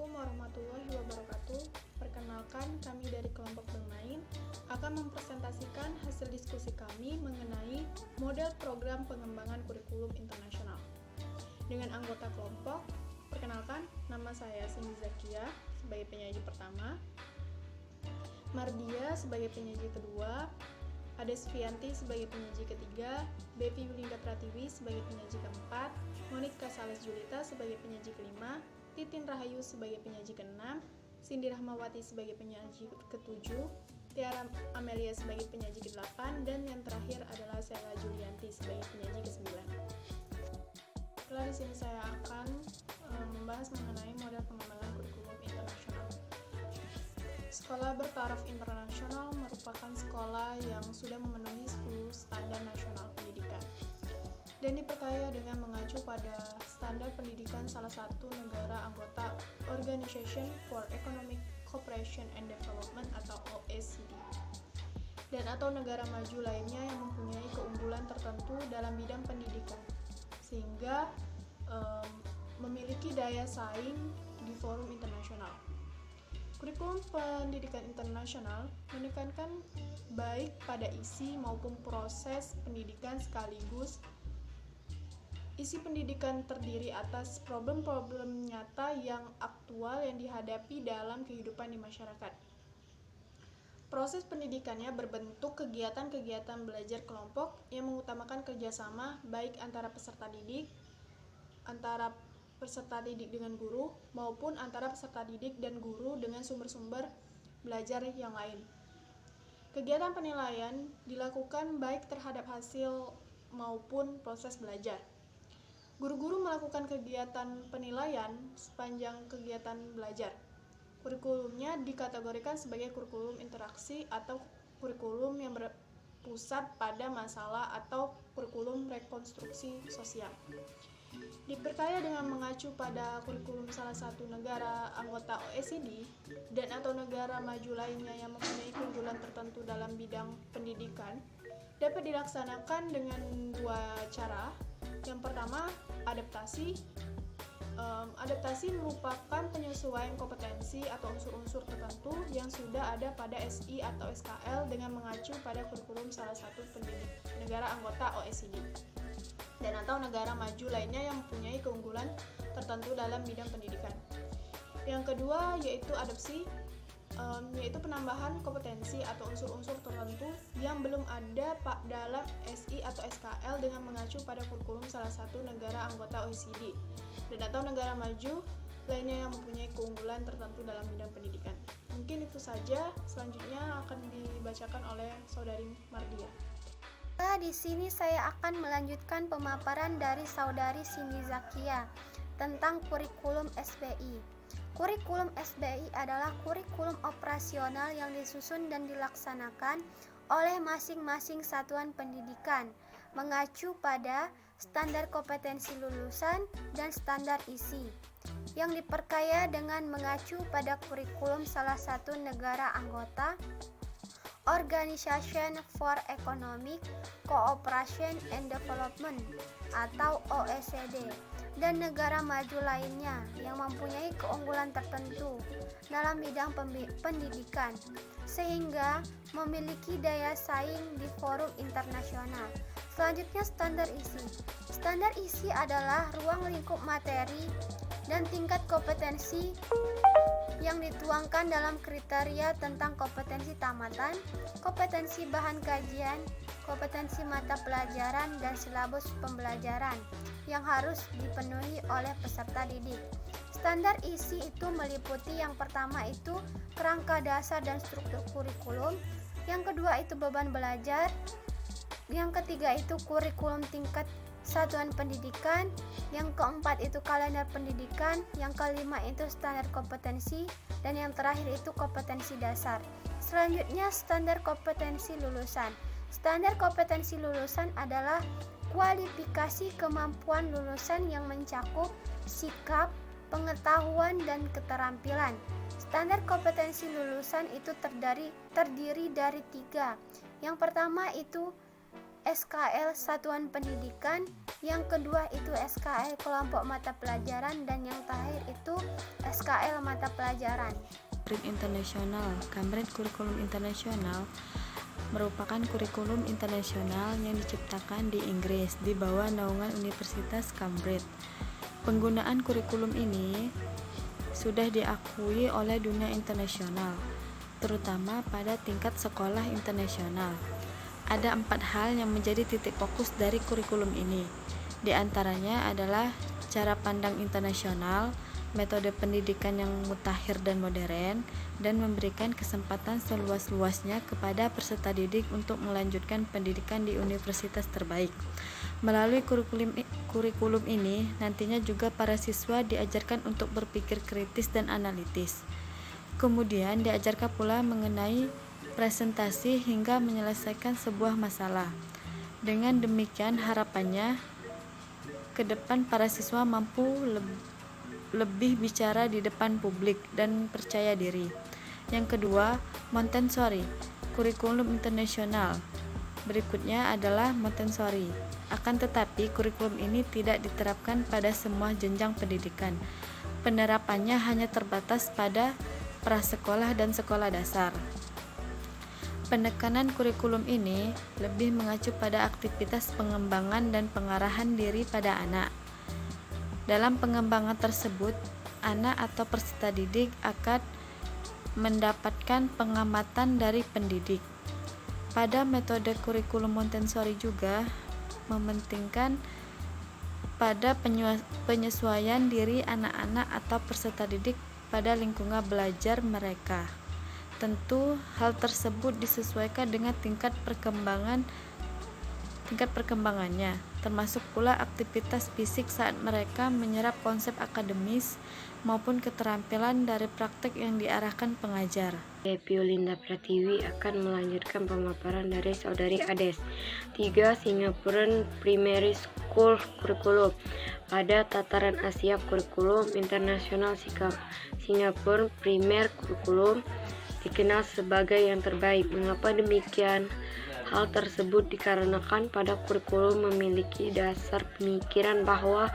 Assalamualaikum warahmatullahi wabarakatuh. Perkenalkan, kami dari kelompok bermain akan mempresentasikan hasil diskusi kami mengenai model program pengembangan kurikulum internasional. Dengan anggota kelompok, perkenalkan, nama saya Cindy Zakia sebagai penyaji pertama, Mardia sebagai penyaji kedua, Ades Fianti sebagai penyaji ketiga, Bevi Yulinda Pratiwi sebagai penyaji keempat, Monika Sales Julita sebagai penyaji kelima, Titin Rahayu sebagai penyaji keenam, Cindy Rahmawati sebagai penyaji ketujuh, Tiara Amelia sebagai penyaji kedelapan, dan yang terakhir adalah Sheila Julianti sebagai penyaji kesembilan. Setelah di sini saya akan membahas mengenai model pengembangan kurikulum internasional. Sekolah bertaraf internasional merupakan sekolah yang sudah memenuhi 10 standar nasional pendidikan dan diperkaya dengan mengacu pada standar pendidikan salah satu negara anggota Organization for Economic Cooperation and Development atau OECD dan atau negara maju lainnya yang mempunyai keunggulan tertentu dalam bidang pendidikan sehingga memiliki daya saing di forum internasional. Kurikulum pendidikan internasional menekankan baik pada isi maupun proses pendidikan sekaligus isi pendidikan terdiri atas problem-problem nyata yang aktual yang dihadapi dalam kehidupan di masyarakat. Proses pendidikannya berbentuk kegiatan-kegiatan belajar kelompok yang mengutamakan kerjasama baik antara peserta didik, antara peserta didik dengan guru maupun antara peserta didik dan guru dengan sumber-sumber belajar yang lain. Kegiatan penilaian dilakukan baik terhadap hasil maupun proses belajar. Guru-guru melakukan kegiatan penilaian sepanjang kegiatan belajar. Kurikulumnya dikategorikan sebagai kurikulum interaksi atau kurikulum yang berpusat pada masalah atau kurikulum rekonstruksi sosial. Diperkaya dengan mengacu pada kurikulum salah satu negara anggota OECD dan atau negara maju lainnya yang mempunyai keunggulan tertentu dalam bidang pendidikan, dapat dilaksanakan dengan dua cara. Yang pertama, adaptasi. Adaptasi merupakan penyesuaian kompetensi atau unsur-unsur tertentu yang sudah ada pada SI atau SKL dengan mengacu pada kurikulum salah satu negara anggota OECD dan atau negara maju lainnya yang mempunyai keunggulan tertentu dalam bidang pendidikan. Yang kedua yaitu adopsi, yaitu penambahan kompetensi atau unsur-unsur tertentu yang belum ada dalam SI atau SKL dengan mengacu pada kurikulum salah satu negara anggota OECD dan atau negara maju lainnya yang mempunyai keunggulan tertentu dalam bidang pendidikan. Mungkin itu saja, selanjutnya akan dibacakan oleh Saudari Mardia. Di sini saya akan melanjutkan pemaparan dari Saudari Cindy Zakia tentang kurikulum SBI. Kurikulum SBI adalah kurikulum operasional yang disusun dan dilaksanakan oleh masing-masing satuan pendidikan, mengacu pada standar kompetensi lulusan dan standar isi, yang diperkaya dengan mengacu pada kurikulum salah satu negara anggota Organization for Economic Cooperation and Development atau OECD dan negara maju lainnya yang mempunyai keunggulan tertentu dalam bidang pendidikan sehingga memiliki daya saing di forum internasional. Selanjutnya, standar isi. Standar isi adalah ruang lingkup materi dan tingkat kompetensi yang dituangkan dalam kriteria tentang kompetensi tamatan, kompetensi bahan kajian, kompetensi mata pelajaran, dan silabus pembelajaran yang harus dipenuhi oleh peserta didik. Standar isi itu meliputi yang pertama itu kerangka dasar dan struktur kurikulum, yang kedua itu beban belajar, yang ketiga itu kurikulum tingkat satuan pendidikan, yang keempat itu kalender pendidikan, yang kelima itu standar kompetensi, dan yang terakhir itu kompetensi dasar. Selanjutnya, standar kompetensi lulusan. Standar kompetensi lulusan adalah kualifikasi kemampuan lulusan yang mencakup sikap, pengetahuan, dan keterampilan. Standar kompetensi lulusan itu terdiri dari 3. Yang pertama itu SKL satuan pendidikan, yang kedua itu SKL kelompok mata pelajaran, dan yang terakhir itu SKL mata pelajaran. Cambridge International. Cambridge Kurikulum Internasional merupakan kurikulum internasional yang diciptakan di Inggris di bawah naungan Universitas Cambridge. Penggunaan kurikulum ini sudah diakui oleh dunia internasional, terutama pada tingkat sekolah internasional. Ada 4 hal yang menjadi titik fokus dari kurikulum ini. Di antaranya adalah cara pandang internasional, metode pendidikan yang mutakhir dan modern, dan memberikan kesempatan seluas-luasnya kepada peserta didik untuk melanjutkan pendidikan di universitas terbaik. Melalui kurikulum ini, nantinya juga para siswa diajarkan untuk berpikir kritis dan analitis. Kemudian diajarkan pula mengenai presentasi hingga menyelesaikan sebuah masalah. Dengan demikian harapannya ke depan para siswa mampu lebih bicara di depan publik dan percaya diri. Yang kedua, Montessori, kurikulum internasional. Berikutnya adalah Montessori. Akan tetapi, kurikulum ini tidak diterapkan pada semua jenjang pendidikan. Penerapannya hanya terbatas pada prasekolah dan sekolah dasar. Penekanan kurikulum ini lebih mengacu pada aktivitas pengembangan dan pengarahan diri pada anak. Dalam pengembangan tersebut, anak atau peserta didik akan mendapatkan pengamatan dari pendidik. Pada metode kurikulum Montessori juga mementingkan pada penyesuaian diri anak-anak atau peserta didik pada lingkungan belajar mereka. Tentu hal tersebut disesuaikan dengan tingkat perkembangannya, termasuk pula aktivitas fisik saat mereka menyerap konsep akademis maupun keterampilan dari praktek yang diarahkan pengajar. Violinda Pratiwi akan melanjutkan pemaparan dari Saudari Ades. 3. Singaporean Primary School Curriculum. Pada tataran Asia, kurikulum internasional Singapore Primary Curriculum dikenal sebagai yang terbaik. Mengapa demikian? Hal tersebut dikarenakan pada kurikulum memiliki dasar pemikiran bahwa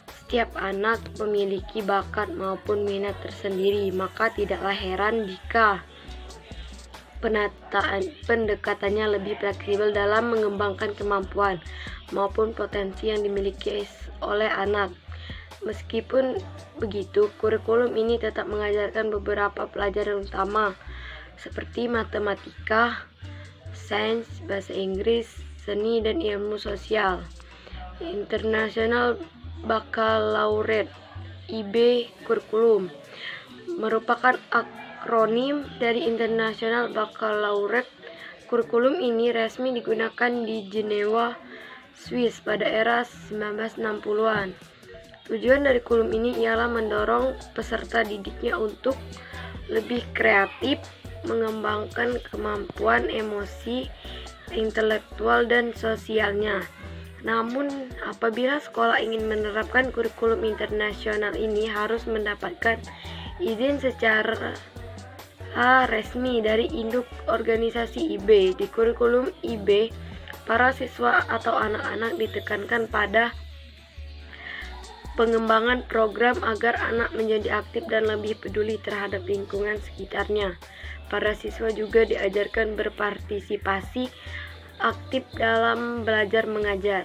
setiap anak memiliki bakat maupun minat tersendiri, maka tidaklah heran jika pendekatannya lebih fleksibel dalam mengembangkan kemampuan maupun potensi yang dimiliki oleh anak. Meskipun begitu, kurikulum ini tetap mengajarkan beberapa pelajaran utama seperti matematika, sains, bahasa Inggris, seni, dan ilmu sosial. International Baccalaureate (IB) Kurikulum merupakan akronim dari International Baccalaureate. Kurikulum ini resmi digunakan di Jenewa, Swiss pada era 1960-an. Tujuan dari kurikulum ini ialah mendorong peserta didiknya untuk lebih kreatif, mengembangkan kemampuan emosi, intelektual, dan sosialnya. Namun, apabila sekolah ingin menerapkan kurikulum internasional ini harus mendapatkan izin secara resmi dari induk organisasi IB. Di kurikulum IB, para siswa atau anak-anak ditekankan pada pengembangan program agar anak menjadi aktif dan lebih peduli terhadap lingkungan sekitarnya. Para siswa juga diajarkan berpartisipasi aktif dalam belajar mengajar.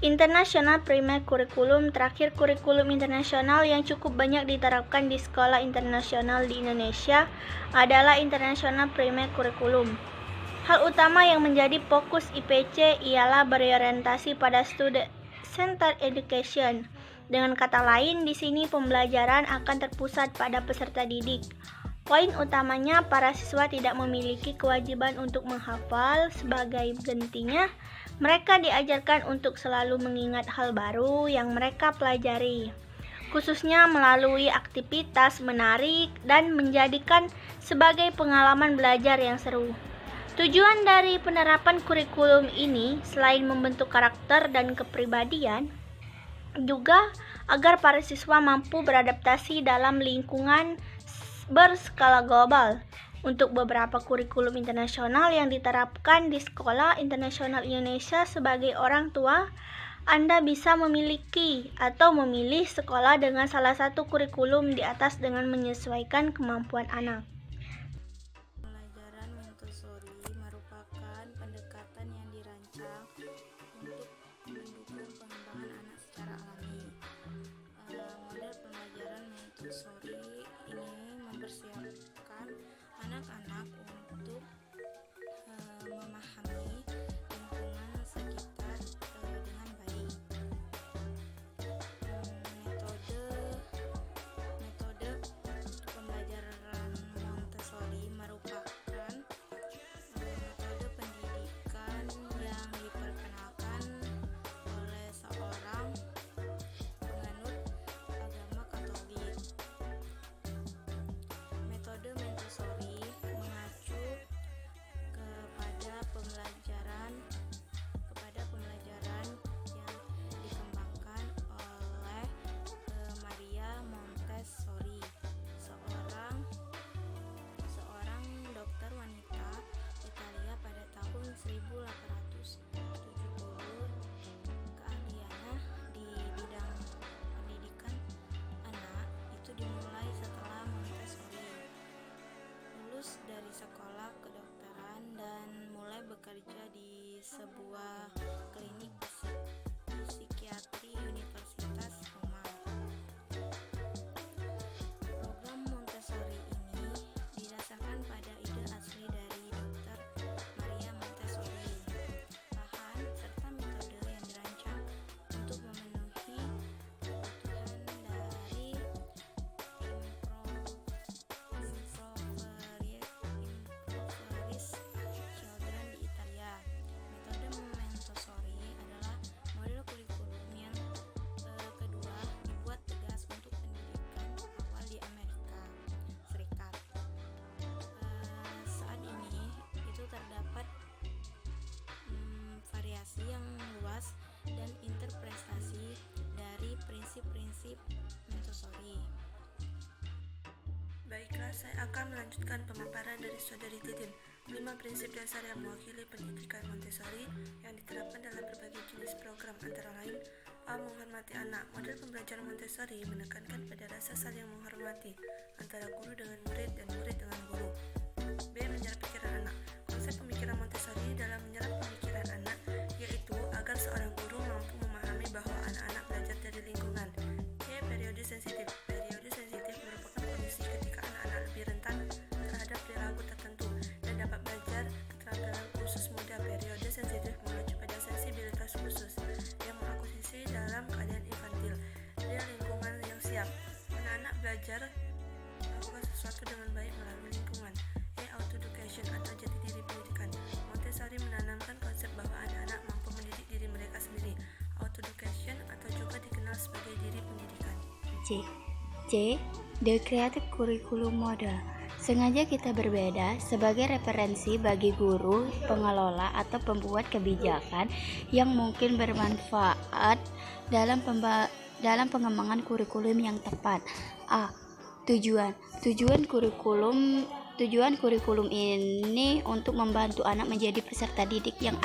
International Primary Curriculum. Terakhir, kurikulum internasional yang cukup banyak diterapkan di sekolah internasional di Indonesia adalah International Primary Curriculum. Hal utama yang menjadi fokus IPC ialah berorientasi pada student-centered education. Dengan kata lain, di sini pembelajaran akan terpusat pada peserta didik. Poin utamanya, para siswa tidak memiliki kewajiban untuk menghafal. Sebagai gantinya, mereka diajarkan untuk selalu mengingat hal baru yang mereka pelajari, khususnya melalui aktivitas menarik dan menjadikan sebagai pengalaman belajar yang seru. Tujuan dari penerapan kurikulum ini selain membentuk karakter dan kepribadian, juga agar para siswa mampu beradaptasi dalam lingkungan berskala global. Untuk beberapa kurikulum internasional yang diterapkan di Sekolah Internasional Indonesia sebagai orang tua Anda bisa memiliki atau memilih sekolah dengan salah satu kurikulum di atas dengan menyesuaikan kemampuan anak. Pembelajaran Montessori merupakan pendekatan yang dirancang untuk mendukung pengembangan anak secara alami. Model pembelajaran Montessori ini mempersiapkan anak-anak untuk memahami lingkungan sekitar dengan baik. Metode pembelajaran Montessori merupakan metode pendidikan yang diperkenalkan oleh seorang penganut agama Katolik. Metode Montessori mengacu kepada pembelajaran yang dikembangkan oleh Maria Montessori, seorang dokter wanita Italia pada tahun 1870. Keahliannya di bidang pendidikan anak itu dimulai setelah Montessori lulus dari sekolah kedokteran dan mulai bekerja di sebuah klinik psikiatri Universitas Roma. Program Montessori ini didasarkan pada ide asli dari Dr. Maria Montessori. Bahan serta metode yang dirancang untuk memenuhi kebutuhan dari impoverished children di Italia. Metode Montessori adalah model kurikulum yang kedua dibuat tegas untuk pendidikan awal di Amerika Serikat. Saat ini itu terdapat variasi yang luas dan interpretasi dari prinsip-prinsip Montessori. Baiklah, saya akan melanjutkan pemaparan dari Saudari Titin. 5 prinsip dasar yang mewakili pendidikan Montessori yang diterapkan dalam berbagai jenis program, antara lain: A. Menghormati anak. Model pembelajaran Montessori menekankan pada rasa saling menghormati antara guru dengan murid dan murid dengan guru. B. Menyerap pikiran anak. Konsep pemikiran Montessori dalam menyerap pemikiran anak yaitu agar seorang guru mampu memahami bahwa anak-anak belajar dari lingkungan. C. Periode sensitif. Periode sensitif merupakan kondisi ketika anak-anak lebih rentan terhadap perilaku tertentu dan dapat belajar keterampilan khusus muda. Periode sensitif mengacu pada sensibilitas khusus yang mengakuisisi dalam keadaan infantil dan lingkungan yang siap. Anak-anak belajar melakukan sesuatu dengan baik melalui lingkungan. Autoeducation atau jati diri pendidikan. Montessori menanamkan konsep bahwa anak-anak mampu mendidik diri mereka sendiri. Autoeducation atau juga dikenal sebagai diri pendidikan. C. The Creative Curriculum Model. Sengaja kita berbeda sebagai referensi bagi guru, pengelola, atau pembuat kebijakan yang mungkin bermanfaat dalam pengembangan kurikulum yang tepat. A. Tujuan kurikulum ini untuk membantu anak menjadi peserta didik yang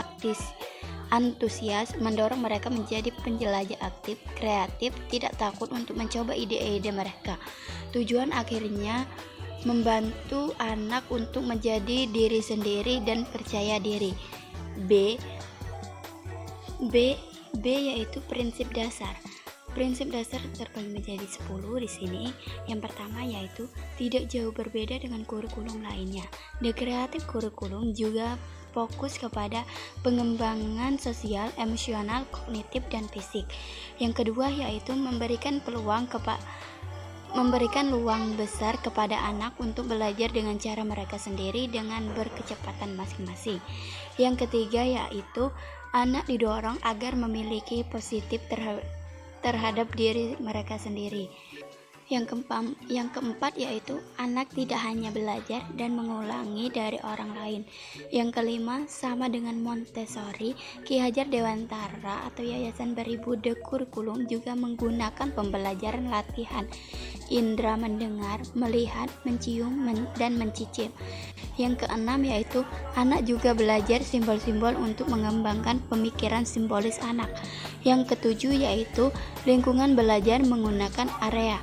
antusias, mendorong mereka menjadi penjelajah aktif, kreatif, tidak takut untuk mencoba ide-ide mereka. Tujuan akhirnya membantu anak untuk menjadi diri sendiri dan percaya diri. B yaitu prinsip dasar. Prinsip dasar terbagi menjadi 10 di sini. Yang pertama yaitu tidak jauh berbeda dengan kurikulum lainnya. The Creative Curriculum juga fokus kepada pengembangan sosial, emosional, kognitif, dan fisik. Yang kedua yaitu memberikan luang besar kepada anak untuk belajar dengan cara mereka sendiri dengan berkecepatan masing-masing. Yang ketiga yaitu anak didorong agar memiliki positif terhadap diri mereka sendiri. Yang keempat yaitu anak tidak hanya belajar dan mengulangi dari orang lain. Yang kelima, sama dengan Montessori, Ki Hajar Dewantara atau Yayasan Beribude Kurikulum juga menggunakan pembelajaran latihan indera mendengar, melihat, mencium, dan mencicip. Yang keenam yaitu anak juga belajar simbol-simbol untuk mengembangkan pemikiran simbolis anak. Yang ketujuh yaitu lingkungan belajar menggunakan area.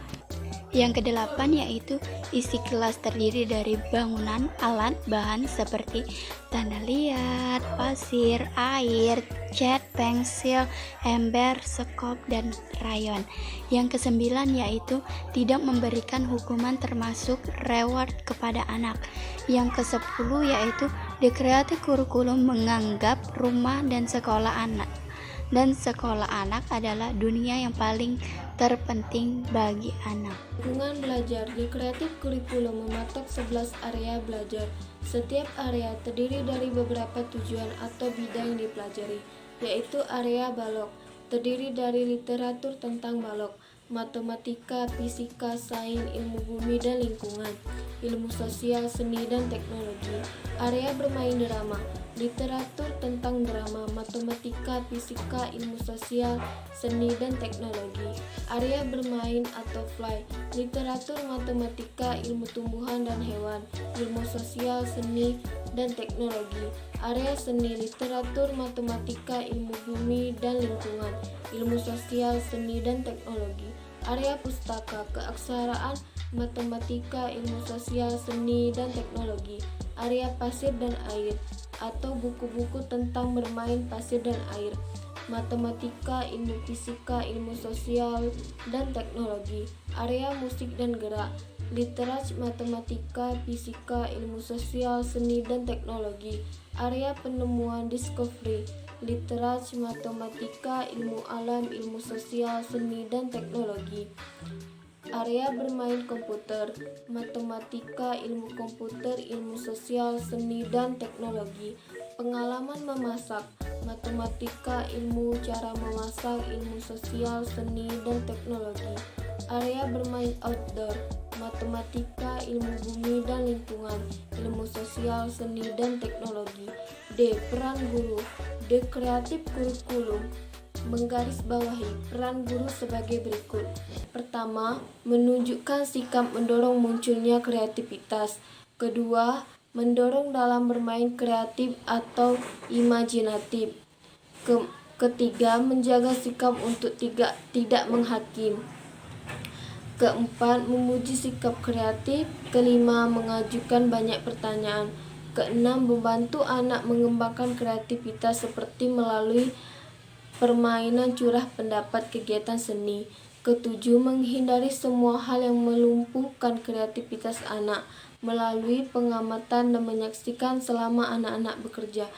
Yang kedelapan yaitu isi kelas terdiri dari bangunan, alat, bahan seperti tanda liat, pasir, air, cat, pensil, ember, sekop, dan rayon. Yang kesembilan yaitu tidak memberikan hukuman termasuk reward kepada anak. Yang kesepuluh yaitu di Creative Curriculum menganggap rumah dan sekolah anak adalah dunia yang paling terpenting bagi anak. Lingkungan belajar di Creative Curriculum mematok 11 area belajar. Setiap area terdiri dari beberapa tujuan atau bidang yang dipelajari, yaitu area balok, terdiri dari literatur tentang balok, matematika, fisika, sains, ilmu bumi dan lingkungan, ilmu sosial, seni, dan teknologi. Area bermain drama, literatur tentang drama, matematika, fisika, ilmu sosial, seni, dan teknologi. Area bermain atau fly, literatur matematika, ilmu tumbuhan dan hewan, ilmu sosial, seni, dan teknologi. Area seni, literatur matematika, ilmu bumi dan lingkungan, ilmu sosial, seni, dan teknologi. Area pustaka, keaksaraan, matematika, ilmu sosial, seni, dan teknologi. Area pasir dan air atau buku-buku tentang bermain pasir dan air, matematika, ilmu fisika, ilmu sosial, dan teknologi. Area musik dan gerak, literatur matematika, fisika, ilmu sosial, seni, dan teknologi. Area penemuan discovery, literatur matematika, ilmu alam, ilmu sosial, seni, dan teknologi. Area bermain komputer, matematika, ilmu komputer, ilmu sosial, seni, dan teknologi. Pengalaman memasak, matematika, ilmu cara memasak, ilmu sosial, seni, dan teknologi. Area bermain outdoor, matematika, ilmu bumi dan lingkungan, ilmu sosial, seni, dan teknologi. D. Peran guru. The Creative Curriculum menggarisbawahi peran guru sebagai berikut. Pertama, menunjukkan sikap mendorong munculnya kreativitas. Kedua, mendorong dalam bermain kreatif atau imajinatif. Ketiga, menjaga sikap untuk tidak menghakim. Keempat, memuji sikap kreatif. Kelima, mengajukan banyak pertanyaan. Keenam, membantu anak mengembangkan kreativitas seperti melalui permainan curah pendapat kegiatan seni. Ketujuh, menghindari semua hal yang melumpuhkan kreativitas anak melalui pengamatan dan menyaksikan selama anak-anak bekerja.